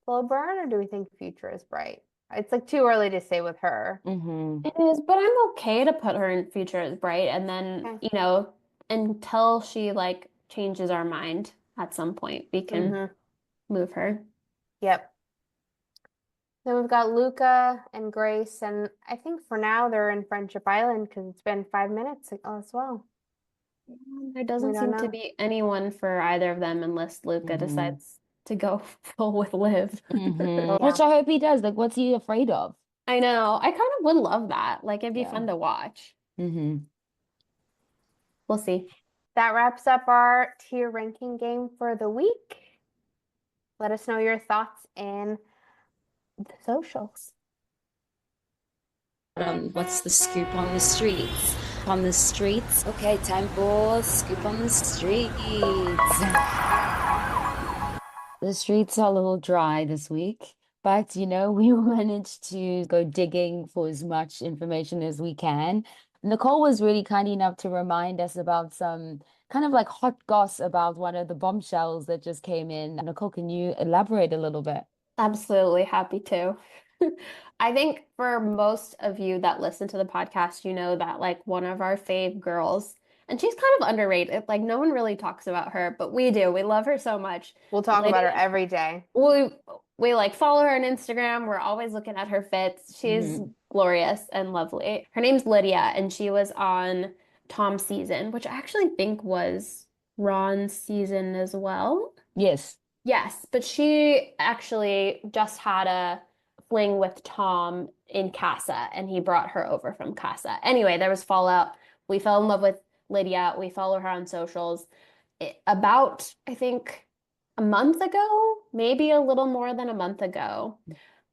Speaker 2: slow burn, or do we think future is bright? It's like too early to say with her.
Speaker 3: Hmm.
Speaker 1: It is, but I'm okay to put her in future as bright and then,
Speaker 2: Okay.
Speaker 1: until she like changes our mind at some point, we can
Speaker 2: Mm-hmm.
Speaker 1: move her.
Speaker 2: Yep. Then we've got Luca and Grace, and I think for now they're in Friendship Island because it's been 5 minutes as well.
Speaker 1: There
Speaker 2: We
Speaker 1: doesn't
Speaker 2: don't
Speaker 1: seem to
Speaker 2: know.
Speaker 1: be anyone for either of them unless Luca
Speaker 3: Hmm.
Speaker 1: decides to go full with Liv.
Speaker 2: Yeah.
Speaker 3: Which I hope he does. Like, what's he afraid of?
Speaker 1: I know. I kind of would love that. Like, it'd be
Speaker 3: Yeah.
Speaker 1: fun to watch.
Speaker 3: Hmm.
Speaker 1: We'll see.
Speaker 2: That wraps up our tier ranking game for the week. Let us know your thoughts in the socials.
Speaker 3: What's the scoop on the streets? On the streets? Okay, time for scoop on the streets. The streets are a little dry this week, but we managed to go digging for as much information as we can. Nicole was really kind enough to remind us about some kind of like hot goss about one of the bombshells that just came in. Nicole, can you elaborate a little bit?
Speaker 1: Absolutely happy to. I think for most of you that listen to the podcast, you know that like one of our fave girls, and she's kind of underrated. Like no one really talks about her, but we do. We love her so much.
Speaker 2: We'll talk about her
Speaker 1: Lydia,
Speaker 2: every day.
Speaker 1: we we like follow her on Instagram. We're always looking at her fits. She's
Speaker 3: Hmm.
Speaker 1: glorious and lovely. Her name's Lydia, and she was on Tom's season, which I actually think was Ron's season as well.
Speaker 3: Yes.
Speaker 1: Yes, but she actually just had a fling with Tom in Casa, and he brought her over from Casa. Anyway, there was fallout. We fell in love with Lydia. We follow her on socials. About, I think, a month ago, maybe a little more than a month ago,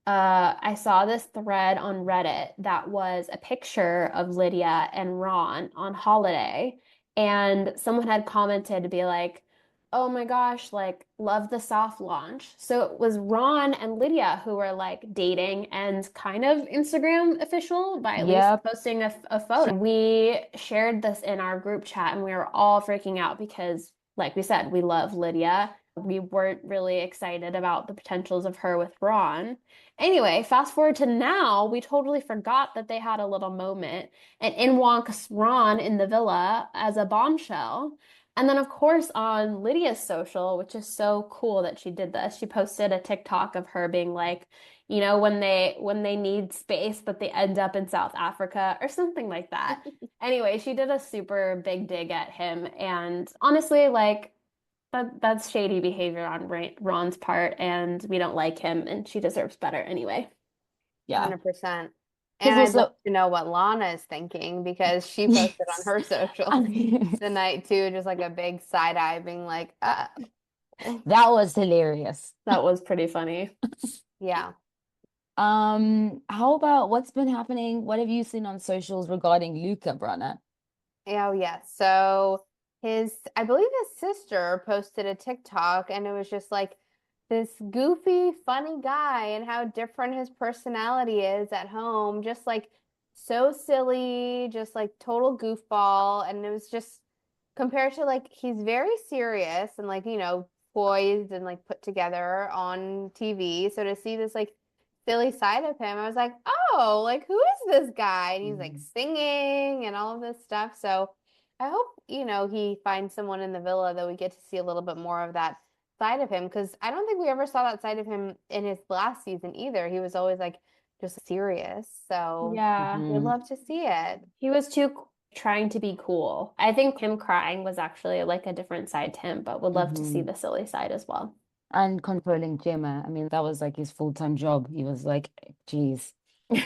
Speaker 1: I saw this thread on Reddit that was a picture of Lydia and Ron on holiday, and someone had commented to be like, "Oh my gosh, like love the soft launch." So it was Ron and Lydia who were like dating and kind of Instagram official by at least
Speaker 3: Yep.
Speaker 1: posting a photo. We shared this in our group chat and we were all freaking out because, like we said, we love Lydia. We weren't really excited about the potentials of her with Ron. Anyway, fast forward to now, we totally forgot that they had a little moment, and in walks Ron in the villa as a bombshell. And then, of course, on Lydia's social, which is so cool that she did this, she posted a TikTok of her being like, when they need space, but they end up in South Africa or something like that. Anyway, she did a super big dig at him, and honestly, like that's shady behavior on Ron's part, and we don't like him, and she deserves better anyway.
Speaker 3: Yeah.
Speaker 2: 100%.
Speaker 3: Because
Speaker 2: And I'd love
Speaker 3: also,
Speaker 2: to know what Lana is thinking because she posted on
Speaker 3: yes.
Speaker 2: her socials the night too, just like a big side eye being like,
Speaker 3: That was hilarious.
Speaker 1: That was pretty funny.
Speaker 2: yeah.
Speaker 3: How about what's been happening? What have you seen on socials regarding Luca, Brana?
Speaker 2: Oh, yeah. So I believe his sister posted a TikTok and it was just like this goofy, funny guy and how different his personality is at home. Just like so silly, just like total goofball. And it was just compared to like he's very serious and like, poised and like put together on TV. So to see this like silly side of him, I was like, oh, like who is this guy? And he's like
Speaker 3: Mhm.
Speaker 2: singing and all of this stuff. So I hope, he finds someone in the villa that we get to see a little bit more of that side of him because I don't think we ever saw that side of him in his last season either. He was always like just serious. So
Speaker 1: Yeah,
Speaker 2: we'd
Speaker 3: Mhm.
Speaker 2: love to see it.
Speaker 1: he was too trying to be cool. I think him crying was actually like a different side to him, but would love to see
Speaker 3: Mhm.
Speaker 1: the silly side as well.
Speaker 3: And controlling Gemma. I mean, that was like his full-time job. He was like, geez.
Speaker 2: He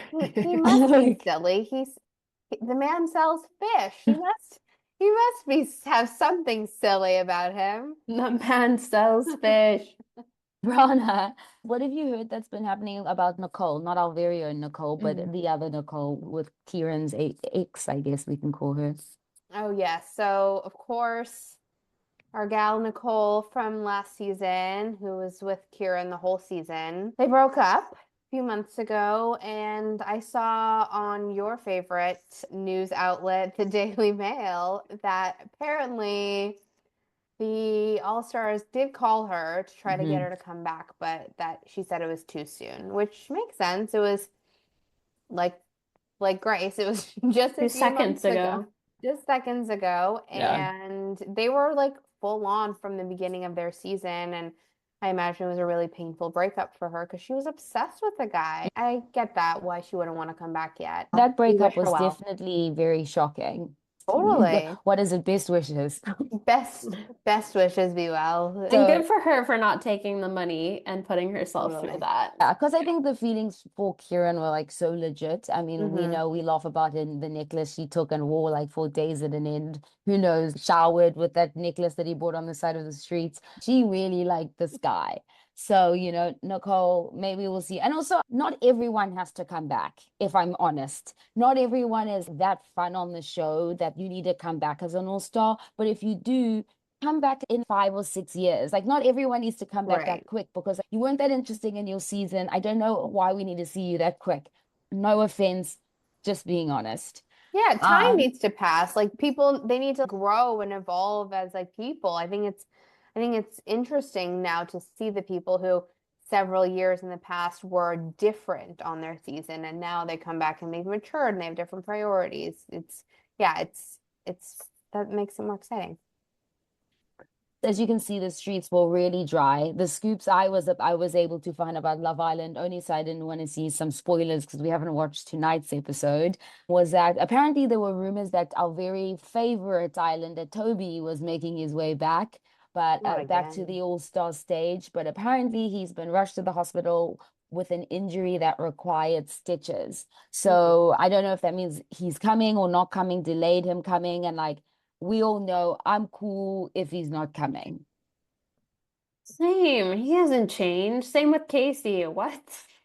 Speaker 2: must be
Speaker 3: Like,
Speaker 2: silly. The man sells fish. He must be have something silly about him.
Speaker 1: The man sells fish.
Speaker 3: Brana, what have you heard that's been happening about Nicole? Not our very own Nicole,
Speaker 1: Mhm.
Speaker 3: but the other Nicole with Kieran's ex, I guess we can call her.
Speaker 2: Oh yes. So of course, our gal Nicole from last season, who was with Kieran the whole season, they broke up a few months ago, and I saw on your favorite news outlet, the Daily Mail, that apparently the All-Stars did call her to try to get
Speaker 3: Hmm.
Speaker 2: her to come back, but that she said it was too soon, which makes sense. It was like Grace, it was just a
Speaker 1: Two
Speaker 2: few
Speaker 1: seconds
Speaker 2: months ago,
Speaker 1: ago.
Speaker 2: just seconds ago,
Speaker 3: Yeah.
Speaker 2: and they were like full on from the beginning of their season, and I imagine it was a really painful breakup for her because she was obsessed with the guy. I get that why she wouldn't want to come back yet.
Speaker 3: That
Speaker 2: We
Speaker 3: breakup
Speaker 2: wish her
Speaker 3: was
Speaker 2: well.
Speaker 3: definitely very shocking.
Speaker 2: Totally.
Speaker 3: What is it? Best wishes.
Speaker 2: Best wishes be well.
Speaker 1: And
Speaker 3: So
Speaker 1: good for her for not taking the money and putting herself through
Speaker 2: Totally.
Speaker 1: that.
Speaker 3: yeah, because I think the feelings for Kieran were like so legit. I mean, we
Speaker 2: Mm-hmm.
Speaker 3: know we laugh about it in the necklace she took and wore like for days at an end. Who knows, showered with that necklace that he bought on the side of the streets. She really liked this guy. So, Nicole, maybe we'll see. And also, not everyone has to come back, if I'm honest. Not everyone is that fun on the show that you need to come back as an all-star. But if you do, come back in 5 or 6 years. Like, not everyone needs to come back that
Speaker 2: Right.
Speaker 3: quick because you weren't that interesting in your season. I don't know why we need to see you that quick. No offense, just being honest.
Speaker 2: Yeah, time
Speaker 3: Um,
Speaker 2: needs to pass. Like people, they need to grow and evolve as like people. I think it's interesting now to see the people who several years in the past were different on their season, and now they come back and they've matured and they have different priorities. Yeah, it's that makes it more exciting.
Speaker 3: as you can see, the streets were really dry. The scoops I was able to find about Love Island, only so I didn't want to see some spoilers because we haven't watched tonight's episode, was that apparently there were rumors that our very favorite islander Toby was making his way back, but
Speaker 2: Not
Speaker 3: back to
Speaker 2: again.
Speaker 3: the All-Star stage. But apparently he's been rushed to the hospital with an injury that required stitches.
Speaker 2: Mm.
Speaker 3: So I don't know if that means he's coming or not coming, delayed him coming, and like we all know I'm cool if he's not coming.
Speaker 1: Same. He hasn't changed. Same with Casey. What?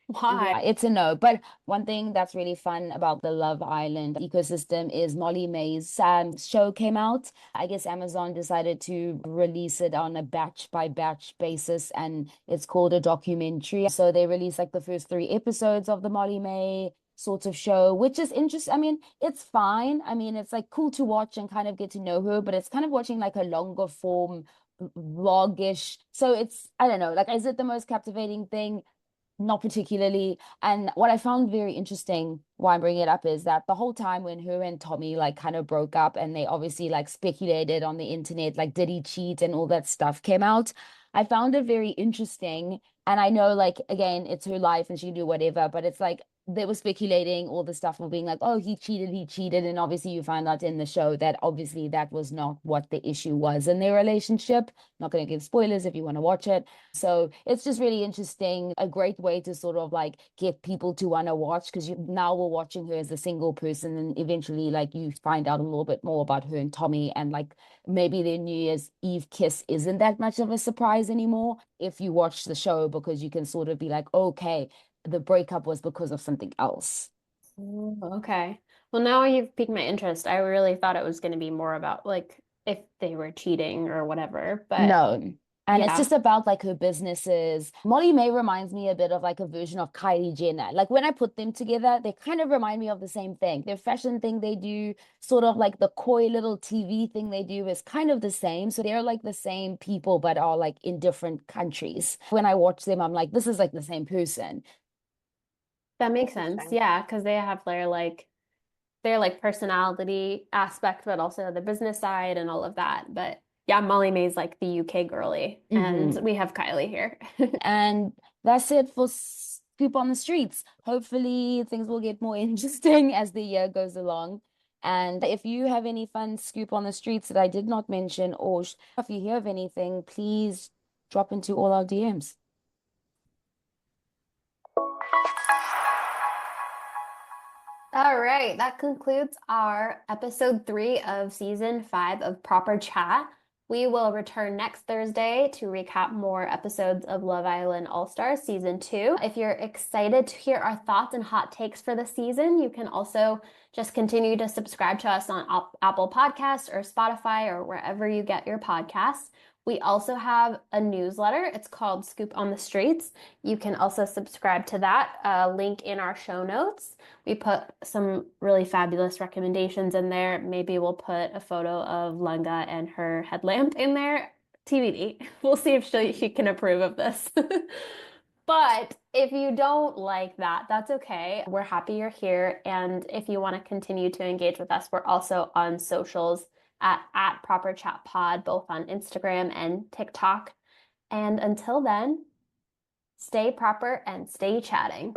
Speaker 1: Why?
Speaker 2: Yeah.
Speaker 3: It's a no. But one thing that's really fun about the Love Island ecosystem is Molly May's show came out. I guess Amazon decided to release it on a batch by batch basis, and it's called a documentary. So they released like the first 3 episodes of the Molly May sort of show, which is interesting. I mean, it's fine. I mean, it's like cool to watch and kind of get to know her, but it's kind of watching like a longer form vlogish. So it's, I don't know, like, is it the most captivating thing? Not particularly. And what I found very interesting, why I'm bringing it up, is that the whole time when her and Tommy like kind of broke up and they obviously like speculated on the internet, like did he cheat and all that stuff came out, I found it very interesting. And I know, like, again, it's her life and she can do whatever, but it's like they were speculating all the stuff of being like, oh, he cheated. And obviously, you find out in the show that obviously that was not what the issue was in their relationship. Not going to give spoilers if you want to watch it. So it's just really interesting, a great way to sort of like get people to want to watch because you now we're watching her as a single person, and eventually like you find out a little bit more about her and Tommy, and like maybe their New Year's Eve kiss isn't that much of a surprise anymore if you watch the show because you can sort of be like, okay, the breakup was because of something else.
Speaker 1: Oh, okay. Well, now you've piqued my interest. I really thought it was going to be more about like if they were cheating or whatever. But
Speaker 3: No. And it's
Speaker 1: yeah,
Speaker 3: just about like her businesses. Molly May reminds me a bit of like a version of Kylie Jenner. Like when I put them together, they kind of remind me of the same thing. Their fashion thing they do, sort of like the coy little TV thing they do is kind of the same. So they're like the same people, but are like in different countries. When I watch them, I'm like, this is like the same person.
Speaker 1: that makes sense.
Speaker 2: Interesting.
Speaker 1: Yeah, because they have their like personality aspect, but also the business side and all of that. But yeah, Molly May's like the UK girly, and
Speaker 3: Hmm.
Speaker 1: we have Kylie here.
Speaker 3: And that's it for Scoop on the Streets. Hopefully, things will get more interesting as the year goes along. And if you have any fun Scoop on the Streets that I did not mention, or if you hear of anything, please drop into all our DMs.
Speaker 1: All right, that concludes our episode 3 of season 5 of Proper Chat. We will return next Thursday to recap more episodes of Love Island All Stars season 2. If you're excited to hear our thoughts and hot takes for the season, you can also just continue to subscribe to us on Apple Podcasts or Spotify or wherever you get your podcasts. We also have a newsletter. It's called Scoop on the Streets. You can also subscribe to that, link in our show notes. We put some really fabulous recommendations in there. Maybe we'll put a photo of Langa and her headlamp in there. TBD. We'll see if she can approve of this. But if you don't like that, that's okay. We're happy you're here. And if you want to continue to engage with us, we're also on socials at Proper Chat Pod, both on Instagram and TikTok. And until then, stay proper and stay chatting.